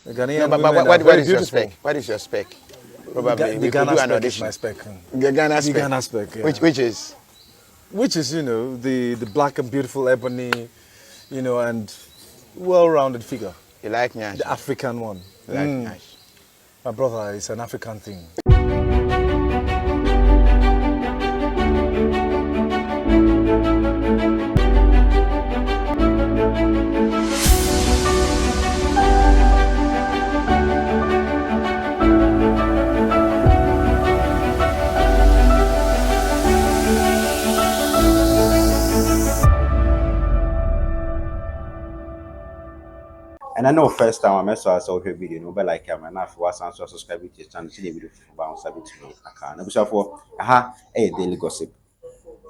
The Ghanaian No, but women what are very is your beautiful. spec? What is your spec? Probably The we could Ghana do an spec is audition. my spec. The Ghana spec. The Ghana spec, yeah. Which is You know, the black and beautiful ebony, you know, and well-rounded figure. you like Nyash? The African one. You like Nyash? My brother, it's an African thing. And I know first time I saw a video, no, but like I'm enough was and subscribe to your channel, see video bounce a bit to me. I can't. No, for a daily gossip.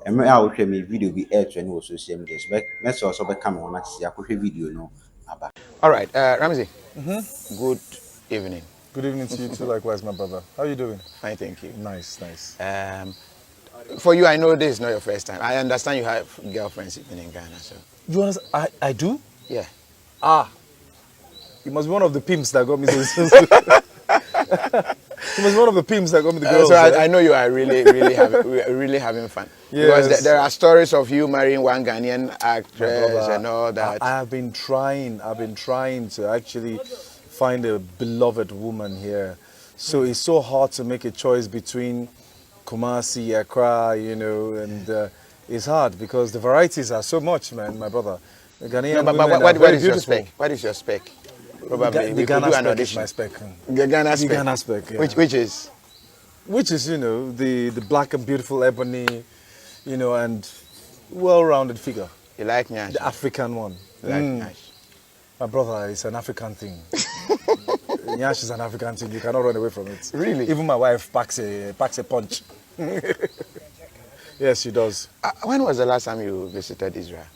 And I will share me video be air to any social media. But mess also become on see a video, no. All right, Ramsey. Good evening. Good evening to you too, likewise, my brother. How are you doing? Fine, thank you. Nice, nice. For you, I know this is not your first time. I understand you have girlfriends even in Ghana, so. You understand? I do? Yeah. He must be one of the pimps that got me the He must be one of the pimps that got me the girls. So I know you are really having fun. Yes. Because there are stories of you marrying one Ghanaian actress and all that. I have been trying to actually find a beloved woman here. So it's so hard to make a choice between Kumasi, Accra, you know, and it's hard because the varieties are so much, man, my brother. The Ghanaian women are very beautiful. What is your spec? Probably The Ghana spec is my spec. The Ghana spec. The Ghana spec, yeah. Which is? You know, the black and beautiful ebony, you know, and well-rounded figure. You like Nyash? The African one. You like Nyash? My brother, it's an African thing. Nyash is an African thing. You cannot run away from it. Really? Even my wife packs a punch. Yes, she does. When was the last time you visited Israel?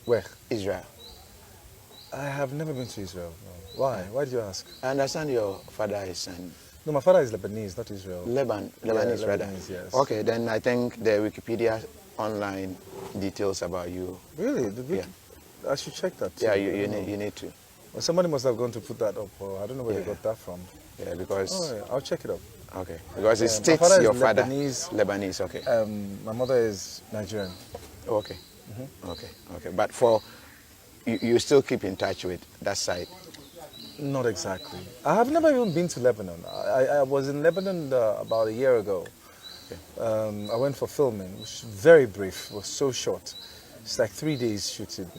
Where? Israel. I have never been to Israel. No. Why? Why did you ask? I understand your father is No, my father is Lebanese, not Israel. Lebanese, rather. Lebanese, yes. Okay, then I think the Wikipedia online details about you. Really? Yeah. I should check that too. Yeah, you need to. Well, somebody must have gone to put that up, or I don't know where they got that from. Yeah, because... Oh, yeah. I'll check it up. Okay, because it states your father. Lebanese, okay. My mother is Nigerian. Oh, okay. Okay. But you still keep in touch with that side? Not exactly. I have never even been to Lebanon. I was in Lebanon about a year ago. Okay. I went for filming. It was very brief. It was so short. It's like 3 days shooting.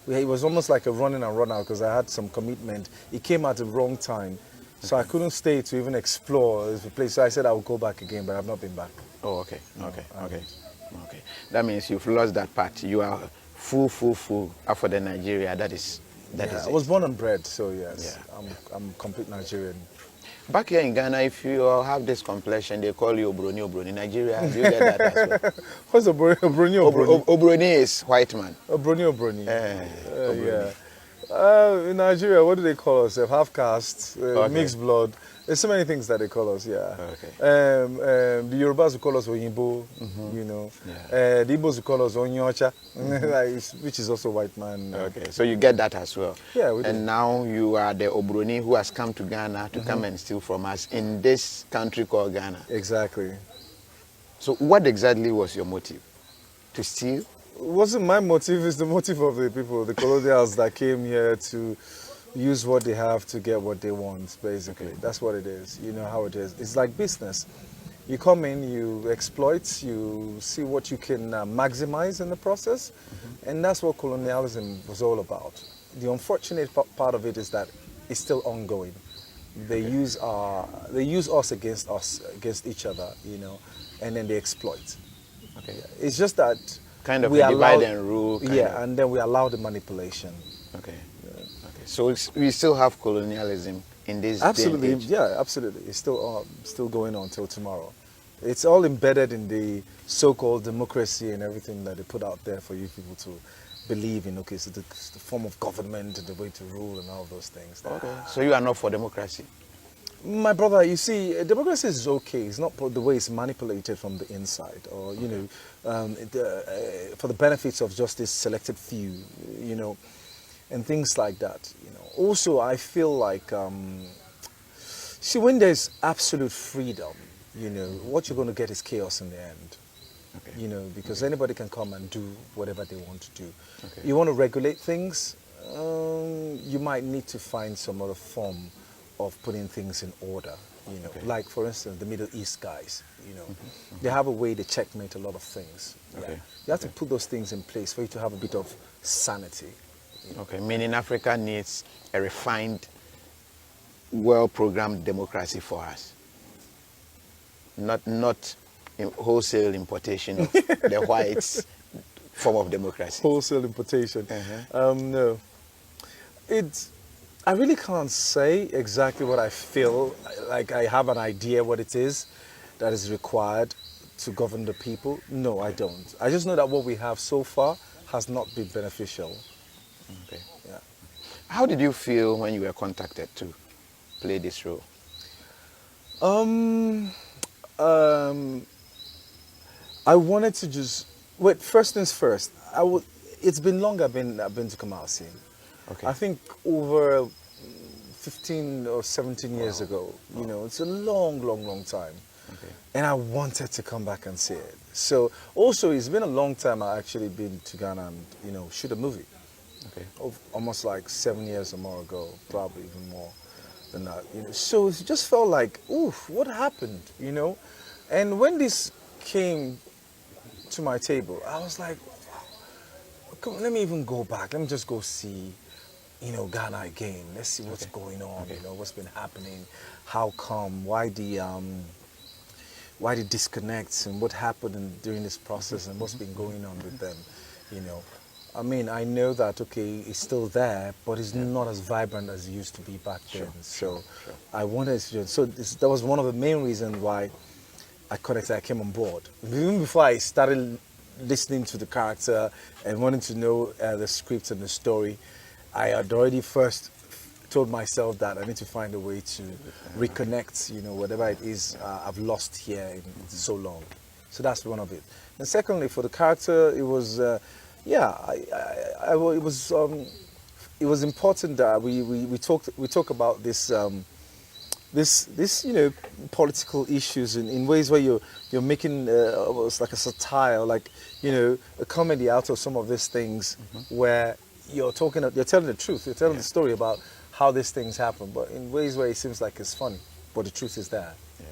It was almost like a run in and run out because I had some commitment. It came at the wrong time. So I couldn't stay to even explore the place. So I said I would go back again, but I've not been back. Oh, okay. Okay. That means you've lost that part. You are full for the Nigeria. That is it. I was born and bred, so yes, I'm complete Nigerian. Back here in Ghana, if you have this complexion, they call you Obroni. Nigeria, do you get that as well? What's Obroni? Obroni is white man. Obroni. Obroni. Yeah. In Nigeria, what do they call us? Half caste, mixed blood. There's so many things that they call us, yeah. Okay. The Yorubas will call us Oyinbo, you know. Yeah. The Igbos will call us Onyocha, which is also white man. Okay, so you get that as well. Yeah, we do. And now you are the Obroni who has come to Ghana to come and steal from us in this country called Ghana. Exactly. So what exactly was your motive? To steal? It wasn't my motive, it's the motive of the people, the colonials that came here to use what they have to get what they want, basically. Okay. That's what it is. You know how it is. It's like business. You come in, you exploit, you see what you can maximize in the process, and that's what colonialism was all about. The unfortunate part of it is that it's still ongoing. They use us against each other, you know, and then they exploit. Okay. It's just that kind of a divide and rule. And then we allow the manipulation. Okay. So we still have colonialism in this absolutely, day and age. Yeah, absolutely. It's still going on till tomorrow. It's all embedded in the so-called democracy and everything that they put out there for you people to believe in. Okay, so the form of government and the way to rule and all those things. Okay. So you are not for democracy? My brother, you see, democracy is okay. It's not the way it's manipulated from the inside, or you know, for the benefits of just this selected few. You know, and things like that. Also, I feel like see, when there's absolute freedom, what you're going to get is chaos in the end. Okay. Because anybody can come and do whatever they want to do. Okay. You want to regulate things, you might need to find some other form of putting things in order. Okay. Like for instance, the Middle East guys. They have a way they checkmate a lot of things. Okay. Yeah. You have to put those things in place for you to have a bit of sanity. Okay, meaning Africa needs a refined, well-programmed democracy for us. Not wholesale importation of the whites form of democracy. Wholesale importation. No. I really can't say exactly what I feel. Like I have an idea what it is that is required to govern the people. No, I don't. I just know that what we have so far has not been beneficial. Okay. Yeah. How did you feel when you were contacted to play this role? I wanted to just wait. First things first. It's been long I've been to Kumasi. Okay. I think over 15 or 17 years ago. It's a long time. Okay. And I wanted to come back and see it. So also, it's been a long time I actually been to Ghana and shoot a movie. Okay. Almost like 7 years or more ago, probably even more than that. So it just felt like, oof, what happened? And when this came to my table, I was like, come, let me even go back. Let me just go see, Ghana again. Let's see what's going on. Okay. What's been happening, how come, why the disconnects, and what happened during this process, and what's been going on with them. I mean, I know that, okay, it's still there, but it's not as vibrant as it used to be back then. So I wanted to, that was one of the main reasons why I came on board. Even before I started listening to the character and wanting to know the script and the story, I had already first told myself that I need to find a way to reconnect, whatever it is I've lost here in so long. So that's one of it. And secondly, for the character, it was, it was important that we talk about this political issues in ways where you're making almost like a satire, like a comedy out of some of these things, where you're telling the truth, you're telling the story about how these things happen, but in ways where it seems like it's funny, but the truth is there. Yeah.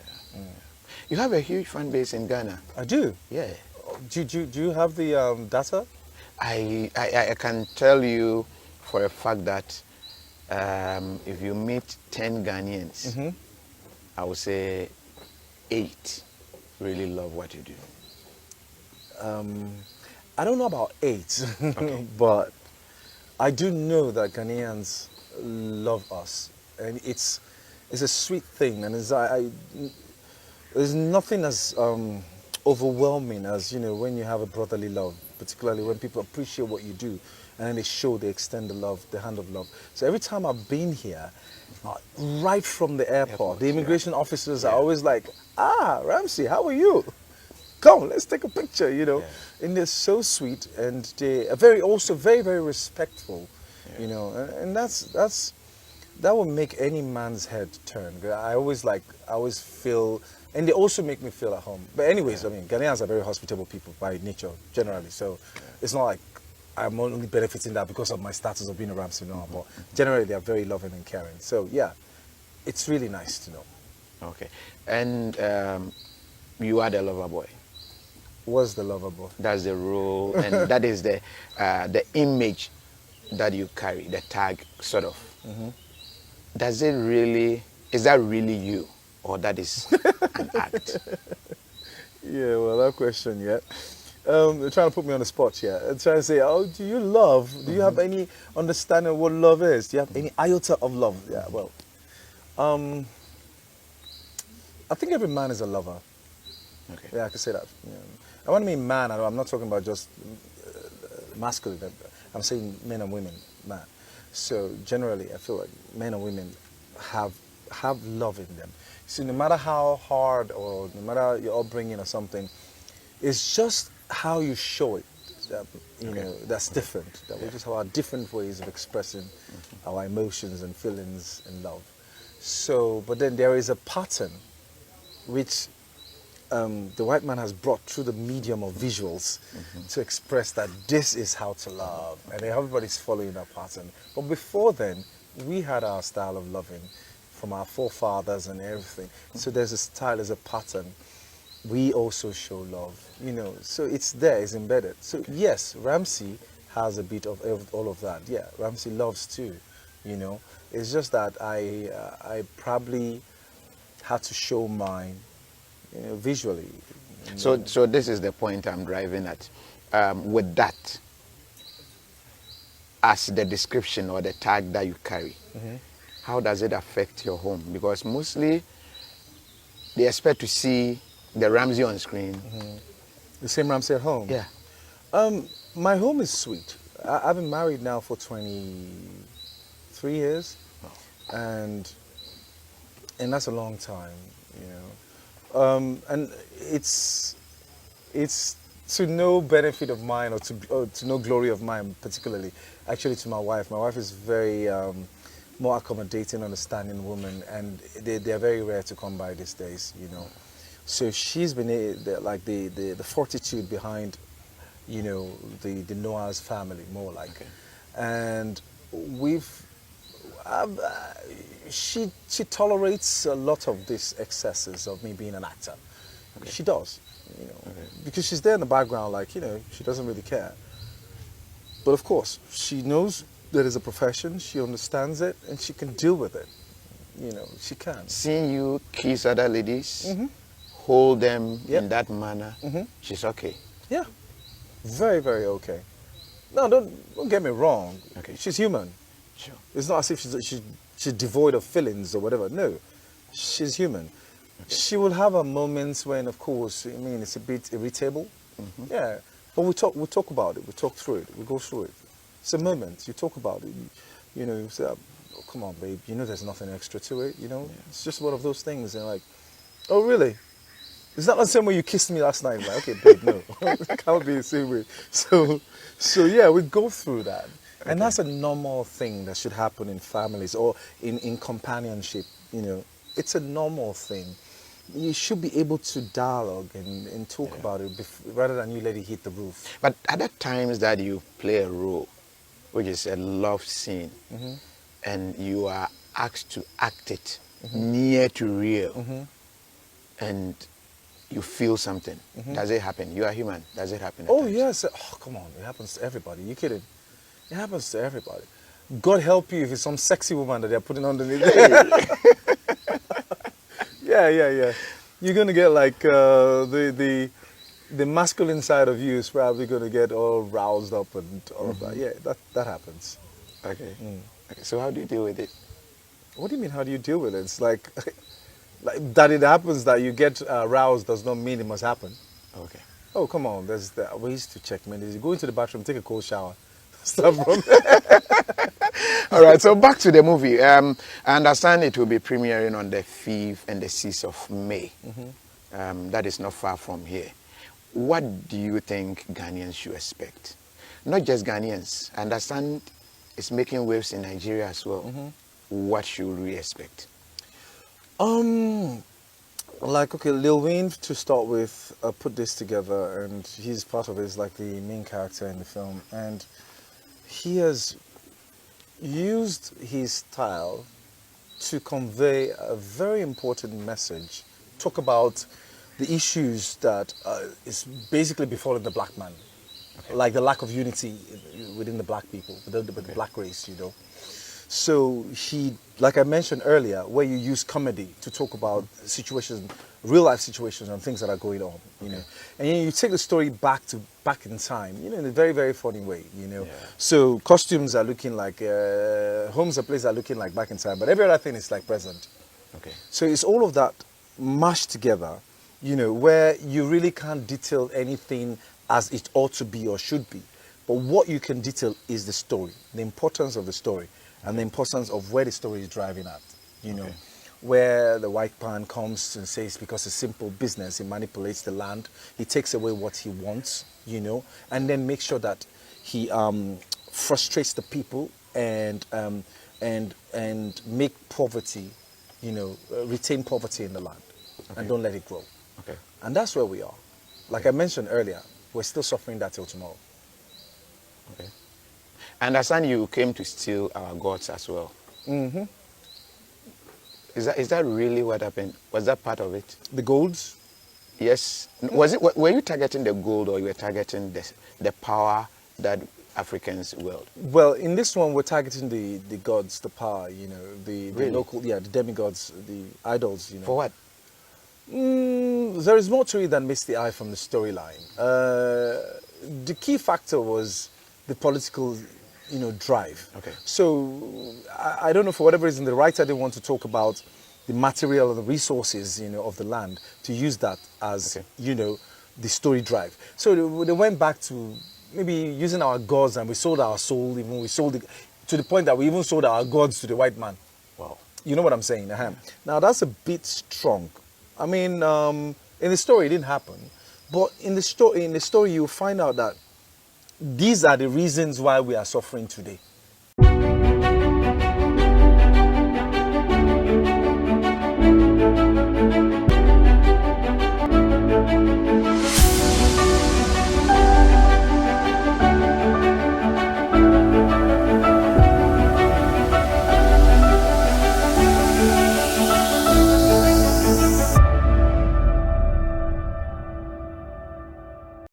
You have a huge fan base in Ghana. I do. Yeah. Do you have the data? I can tell you for a fact that if you meet 10 Ghanaians, I would say 8 really love what you do. I don't know about 8, but I do know that Ghanaians love us, and it's a sweet thing, and there's nothing as overwhelming as when you have a brotherly love, particularly when people appreciate what you do, and then they extend the love, the hand of love. So every time I've been here, right from the airport, the immigration officers are always like, Ramsey, how are you? Come, let's take a picture, And they're so sweet, and they are very, very respectful, and that will make any man's head turn. I always feel, and they also make me feel at home. But anyways, I mean, Ghanaians are very hospitable people by nature, generally. So it's not like I'm only benefiting that because of my status of being a Ramsey, but generally they are very loving and caring. So yeah, it's really nice to know. Okay, and you are the lover boy. Was the lover boy? That's the role, and that is the image that you carry, the tag, sort of. Is that really you, or that is an act? Yeah, well, that question, yeah. They're trying to put me on the spot here. They're trying to say, do you love? Do you have any understanding of what love is? Do you have any iota of love? Yeah, well, I think every man is a lover. Okay. Yeah, I can say that. Yeah. And when I mean man, I'm not talking about just masculine. I'm saying men and women, man. So generally, I feel like men and women have love in them. So no matter how hard or no matter your upbringing or something, it's just how you show it. you know, that's different. That we just have our different ways of expressing our emotions and feelings and love. So, but then there is a pattern which the white man has brought through the medium of visuals to express that this is how to love, and everybody's following that pattern. But before then, we had our style of loving from our forefathers and everything. So there's a style, there's a pattern. We also show love, you know, so it's there, it's embedded. So yes, Ramsey has a bit of all of that. Yeah, Ramsey loves too, you know. It's just that I probably had to show mine, you know, visually. So this is the point I'm driving at. With that as the description or the tag that you carry, how does it affect your home? Because mostly they expect to see the Ramsey on screen. The same Ramsey at home? Yeah. My home is sweet. I've been married now for 23 years, and that's a long time, you know. And it's to no benefit of mine or to no glory of mine particularly. Actually, to my wife. My wife is very more accommodating, understanding woman, and they're very rare to come by these days, you know. So she's been the fortitude behind, you know, the Noah's family, more like, and she tolerates a lot of these excesses of me being an actor. She does, you know, because she's there in the background, like, you know, she doesn't really care. But of course, she knows that it's a profession. She understands it, and she can deal with it. You know, she can. Seeing you kiss other ladies, hold them in that manner, she's okay. Yeah, very, very okay. No, don't get me wrong. Okay. She's human. Sure. It's not as if she's devoid of feelings or whatever. No, she's human. She will have her moments when, of course, I mean, it's a bit irritable. Yeah, but we talk about it. We talk through it. We go through it. It's a moment. You talk about it. You know, you say, oh, come on, babe. You know, there's nothing extra to it. You know, it's just one of those things. And like, oh, really? Is that the same way you kissed me last night? I'm like, okay, babe, no, it can't be the same way. So yeah, we go through that. And that's a normal thing that should happen in families or in companionship, you know. It's a normal thing. You should be able to dialogue and talk about it rather than you let it hit the roof. But at the times that you play a role, which is a love scene, and you are asked to act it near to real, and you feel something, does it happen? You are human. Does it happen? Oh, yes. Oh, come on. It happens to everybody. You kidding? It happens to everybody. God help you if it's some sexy woman that they're putting underneath. Yeah. You're gonna get like the masculine side of you is probably gonna get all roused up and all of that. Yeah, that happens. Okay. Okay. So how do you deal with it? What do you mean? How do you deal with it? It's like that it happens that you get roused does not mean it must happen. Okay. Oh, come on. There's ways to check, man. You go into the bathroom, take a cold shower. Start from there. All right, so back to the movie. I understand it will be premiering on the 5th and the 6th of May. That is not far from here. What do you think Ghanaians should expect? Not just Ghanaians. I understand it's making waves in Nigeria as well. What should we expect? Like, okay, Lilwin, to start with, put this together, and he's part of it, is like the main character in the film. And he has used his style to convey a very important message, talk about the issues that is basically befalling the black man, like the lack of unity within the black people, with the black race, you know. So he, like I mentioned earlier, where you use comedy to talk about situations, real life situations and things that are going on, you know. And you take the story back in time, you know, in a very, very funny way, you know. So costumes are looking like, homes and places are looking like back in time, but every other thing is like present. Okay. So it's all of that mashed together, you know, where you really can't detail anything as it ought to be or should be. But what you can detail is the story, the importance of the story, and the importance of where the story is driving at, you know. where the white man comes and says, because it's simple business, he manipulates the land, he takes away what he wants, and then makes sure that he frustrates the people and make poverty, retain poverty in the land, and don't let it grow. Okay. And that's where we are. Like I mentioned earlier, we're still suffering that till tomorrow. Okay. I understand you came to steal our gods as well. Mm-hmm. Is that really what happened? Was that part of it? The golds? Yes. Were you targeting the gold, or you were targeting the power that Africans wield? Well, in this one, we're targeting the gods, the power, the Really? local, the demigods, the idols, For what? There is more to it than meets the eye from the storyline. The key factor was the political, drive. Okay. So I don't know, for whatever reason, the writer didn't want to talk about the material or the resources, of the land, to use that as, Okay. the story drive. So they went back to maybe using our gods, and we sold our soul, even we sold it to the point that we even sold our gods to the white man. Wow. You know what I'm saying? Now that's a bit strong. I mean, in the story it didn't happen, but in the story you'll find out that these are the reasons why we are suffering today.